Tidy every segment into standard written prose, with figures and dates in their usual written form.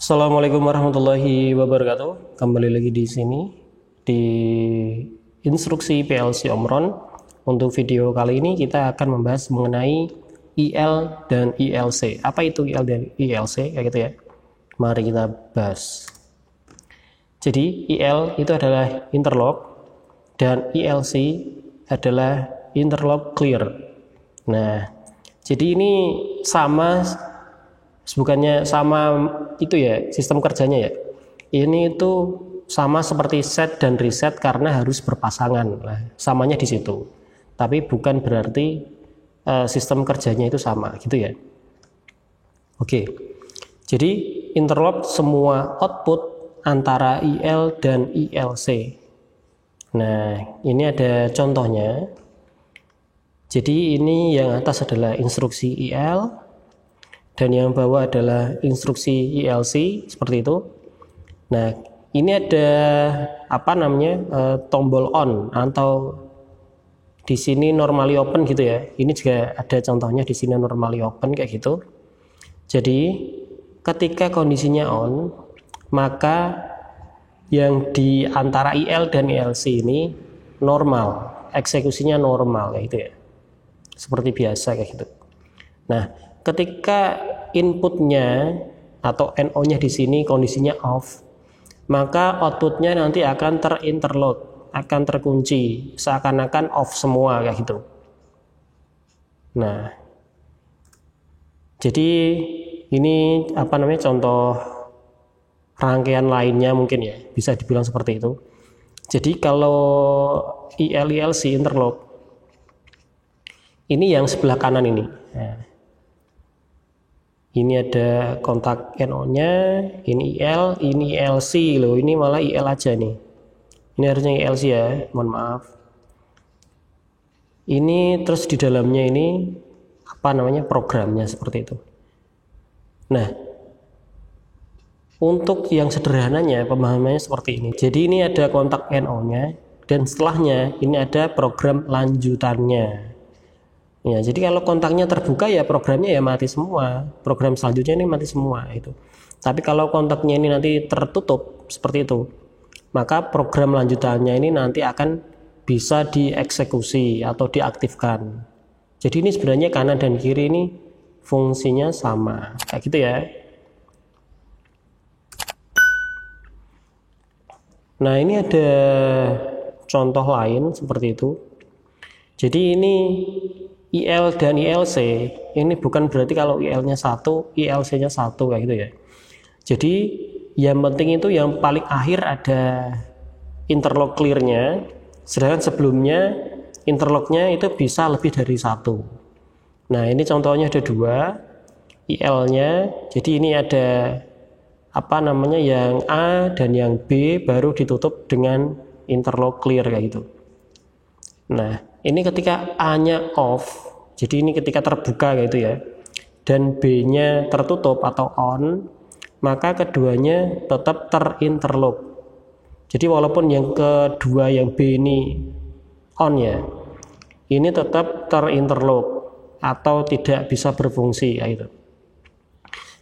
Assalamualaikum warahmatullahi wabarakatuh. Kembali lagi di sini di instruksi PLC Omron. Untuk video kali ini kita akan membahas mengenai IL dan ILC. Apa itu IL dan ILC? Kayak gitu ya. Mari kita bahas. Jadi IL itu adalah interlock dan ILC adalah interlock clear. Nah, jadi ini bukannya sama itu ya sistem kerjanya ya. Ini itu sama seperti set dan reset karena harus berpasangan. Nah, samanya di situ. Tapi bukan berarti sistem kerjanya itu sama gitu ya. Oke. Jadi interlock semua output antara IL dan ILC. Nah, ini ada contohnya. Jadi ini yang atas adalah instruksi IL dan yang bawah adalah instruksi ILC seperti itu. Nah, ini ada tombol on atau di sini normally open gitu ya. Ini juga ada contohnya di sini normally open kayak gitu. Jadi ketika kondisinya on, maka yang di antara IL dan ILC ini normal, eksekusinya normal kayak gitu ya. Seperti biasa kayak gitu. Nah, ketika inputnya atau NO-nya di sini kondisinya off, maka outputnya nanti akan terinterlock, akan terkunci, seakan-akan off semua kayak gitu. Nah, jadi ini contoh rangkaian lainnya mungkin ya, bisa dibilang seperti itu. Jadi kalau IL/ILC interlock, ini yang sebelah kanan ini. Nah, ini ada kontak NO-nya, ini IL, ini ILC loh, ini malah IL aja nih. Ini harusnya ILC ya, mohon maaf. Ini terus di dalamnya ini programnya seperti itu. Nah, untuk yang sederhananya pemahamannya seperti ini. Jadi ini ada kontak NO-nya dan setelahnya ini ada program lanjutannya. Ya, jadi kalau kontaknya terbuka ya programnya ya mati semua. Program selanjutnya ini mati semua itu. Tapi kalau kontaknya ini nanti tertutup seperti itu, maka program lanjutannya ini nanti akan bisa dieksekusi atau diaktifkan. Jadi ini sebenarnya kanan dan kiri ini fungsinya sama. Kayak gitu ya. Nah, ini ada contoh lain seperti itu. Jadi ini IL dan ILC ini bukan berarti kalau IL-nya 1, ILC-nya 1 kayak gitu ya. Jadi yang penting itu yang paling akhir ada interlock clear-nya, sedangkan sebelumnya interlock-nya itu bisa lebih dari 1. Nah, ini contohnya ada 2 IL-nya. Jadi ini ada yang A dan yang B baru ditutup dengan interlock clear kayak gitu. Nah, ini ketika A-nya off, jadi ini ketika terbuka gitu ya, dan B-nya tertutup atau on, maka keduanya tetap terinterlock. Jadi walaupun yang kedua yang B ini on ya, ini tetap terinterlock atau tidak bisa berfungsi gitu.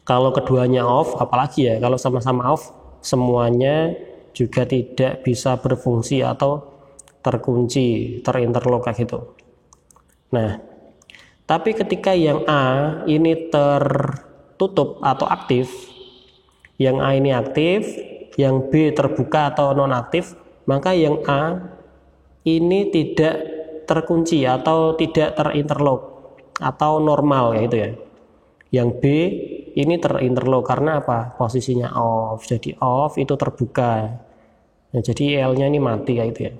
Kalau keduanya off, apalagi ya, kalau sama-sama off, semuanya juga tidak bisa berfungsi atau terkunci, terinterlock kayak gitu. Nah, tapi ketika yang A ini tertutup atau aktif, yang A ini aktif, yang B terbuka atau nonaktif, maka yang A ini tidak terkunci atau tidak terinterlock atau normal kayak gitu ya. Yang B ini terinterlock karena apa? Posisinya off. Jadi off itu terbuka. Nah, jadi L-nya ini mati kayak gitu ya.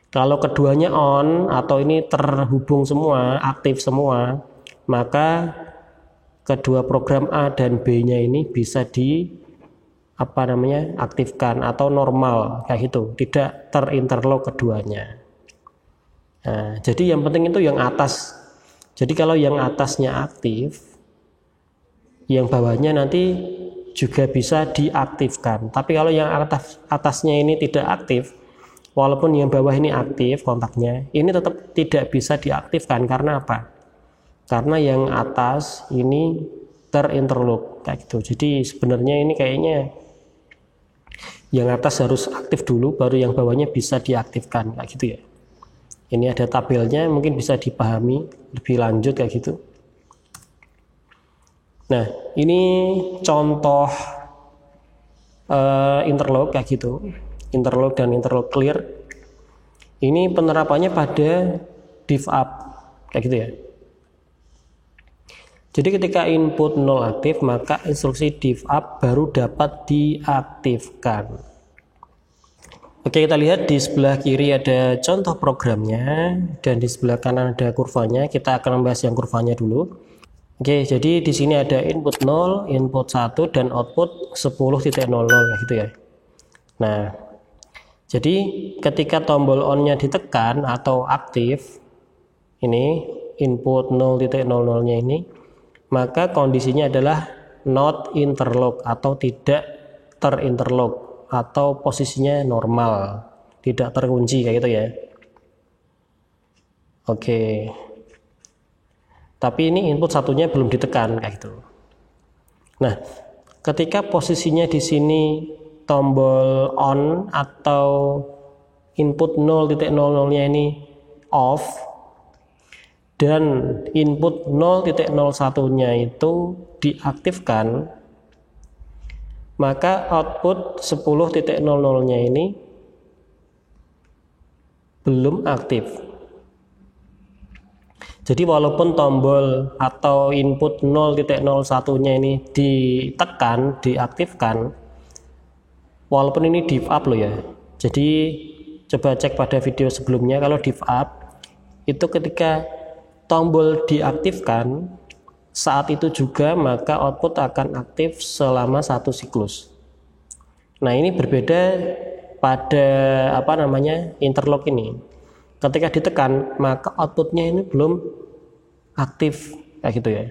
Kalau keduanya on atau ini terhubung semua, aktif semua, maka kedua program A dan B-nya ini bisa aktifkan atau normal kayak gitu, tidak terinterlock keduanya. Nah, jadi yang penting itu yang atas. Jadi kalau yang atasnya aktif, yang bawahnya nanti juga bisa diaktifkan. Tapi kalau yang atasnya ini tidak aktif, walaupun yang bawah ini aktif kontaknya, ini tetap tidak bisa diaktifkan. Karena apa? Karena yang atas ini terinterlock kayak gitu. Jadi sebenarnya ini kayaknya yang atas harus aktif dulu, baru yang bawahnya bisa diaktifkan kayak gitu ya. Ini ada tabelnya, mungkin bisa dipahami lebih lanjut kayak gitu. Nah, ini contoh interlock kayak gitu, interlock dan interlock clear. Ini penerapannya pada div up kayak gitu ya. Jadi ketika input 0 aktif, maka instruksi div up baru dapat diaktifkan. Oke, kita lihat di sebelah kiri ada contoh programnya dan di sebelah kanan ada kurvanya. Kita akan membahas yang kurvanya dulu. Oke, jadi di sini ada input 0, input 1 dan output 10.00 gitu ya. Nah, jadi ketika tombol on-nya ditekan atau aktif, ini input 0.00-nya ini, maka kondisinya adalah not interlock atau tidak terinterlock atau posisinya normal, tidak terkunci kayak gitu ya. Oke. Tapi ini input satunya belum ditekan kayak gitu. Nah, ketika posisinya di sini tombol on atau input 0.00-nya ini off dan input 0.01-nya itu diaktifkan, maka output 10.00-nya ini belum aktif. Jadi walaupun tombol atau input 0.01-nya ini ditekan, diaktifkan, walaupun ini div up loh ya. Jadi coba cek pada video sebelumnya, kalau div up itu ketika tombol diaktifkan, saat itu juga maka output akan aktif selama 1 siklus. Nah, ini berbeda pada interlock ini. Ketika ditekan, maka outputnya ini belum aktif kayak gitu ya.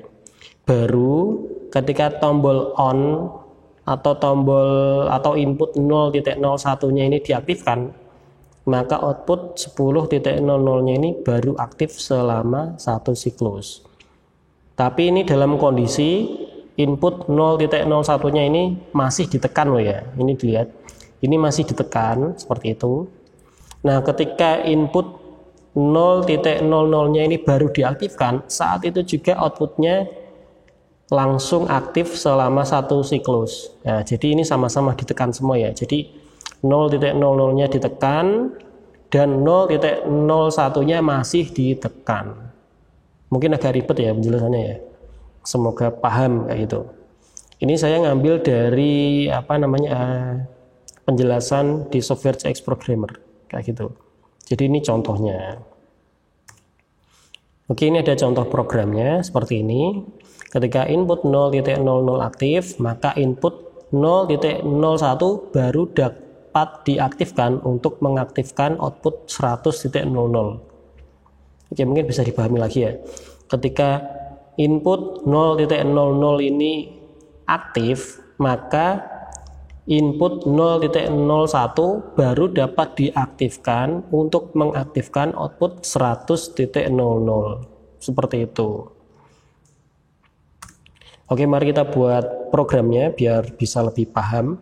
Baru ketika tombol on atau input 0.01-nya ini diaktifkan, maka output 10.00-nya ini baru aktif selama 1 siklus. Tapi ini dalam kondisi input 0.01-nya ini masih ditekan loh ya. Ini dilihat, ini masih ditekan seperti itu. Nah, ketika input 0.00-nya ini baru diaktifkan, saat itu juga outputnya langsung aktif selama 1 siklus. Nah, jadi ini sama-sama ditekan semua ya. Jadi 0.00-nya ditekan dan 0.01-nya masih ditekan. Mungkin agak ribet ya penjelasannya ya. Semoga paham kayak gitu. Ini saya ngambil dari penjelasan di Software CX Programmer kayak gitu. Jadi ini contohnya. Oke, ini ada contoh programnya seperti ini. Ketika input 0.00 aktif, maka input 0.01 baru dapat diaktifkan untuk mengaktifkan output 100.00. Oke, mungkin bisa dipahami lagi ya. Ketika input 0.00 ini aktif, maka input 0.01 baru dapat diaktifkan untuk mengaktifkan output 100.00. Seperti itu. Oke, mari kita buat programnya biar bisa lebih paham.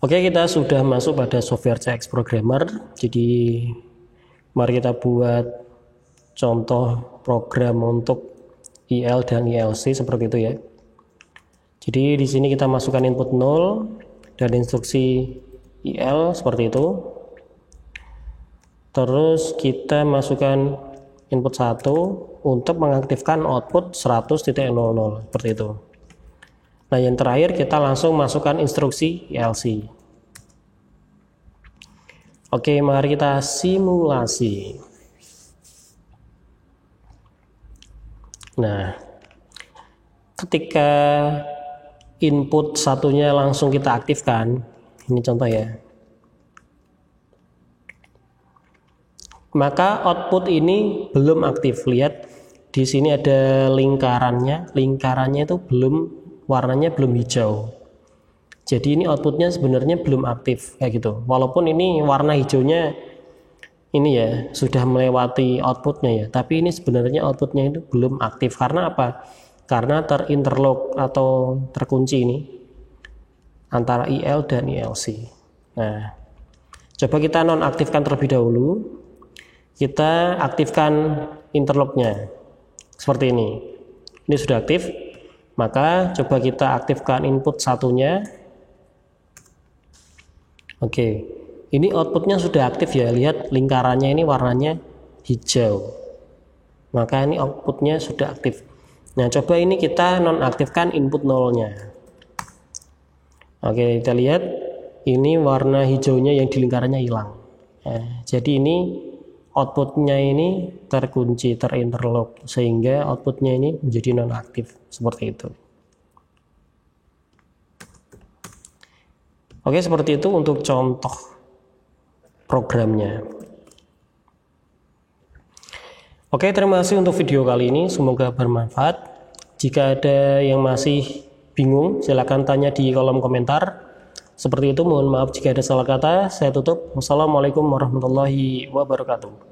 Oke, kita sudah masuk pada Software CX Programmer. Jadi mari kita buat contoh program untuk IL dan ILC seperti itu ya. Jadi di sini kita masukkan input 0 dan instruksi IL seperti itu. Terus kita masukkan input 1 untuk mengaktifkan output 100.00 seperti itu. Nah, yang terakhir kita langsung masukkan instruksi ILC. Oke, mari kita simulasi. Nah, ketika input satunya langsung kita aktifkan, ini contoh ya, maka output ini belum aktif. Lihat di sini ada lingkarannya itu warnanya belum hijau. Jadi ini outputnya sebenarnya belum aktif kayak gitu. Walaupun ini warna hijaunya ini ya sudah melewati outputnya ya, tapi ini sebenarnya outputnya itu belum aktif. Karena apa? karena terinterlock atau terkunci ini antara IL dan ILC. Nah, coba kita nonaktifkan terlebih dahulu. Kita aktifkan interlocknya seperti ini. Ini sudah aktif, maka coba kita aktifkan input satunya. Oke, ini outputnya sudah aktif ya. Lihat lingkarannya ini warnanya hijau, maka ini outputnya sudah aktif. Nah, coba ini kita nonaktifkan input nolnya. Oke, kita lihat ini warna hijaunya yang di lingkarannya hilang. Nah, jadi ini outputnya ini terkunci, terinterlock, sehingga outputnya ini menjadi nonaktif seperti itu. Oke, seperti itu untuk contoh programnya. Oke, terima kasih untuk video kali ini, semoga bermanfaat. Jika ada yang masih bingung, silakan tanya di kolom komentar. Seperti itu, mohon maaf jika ada salah kata. Saya tutup. Wassalamualaikum warahmatullahi wabarakatuh.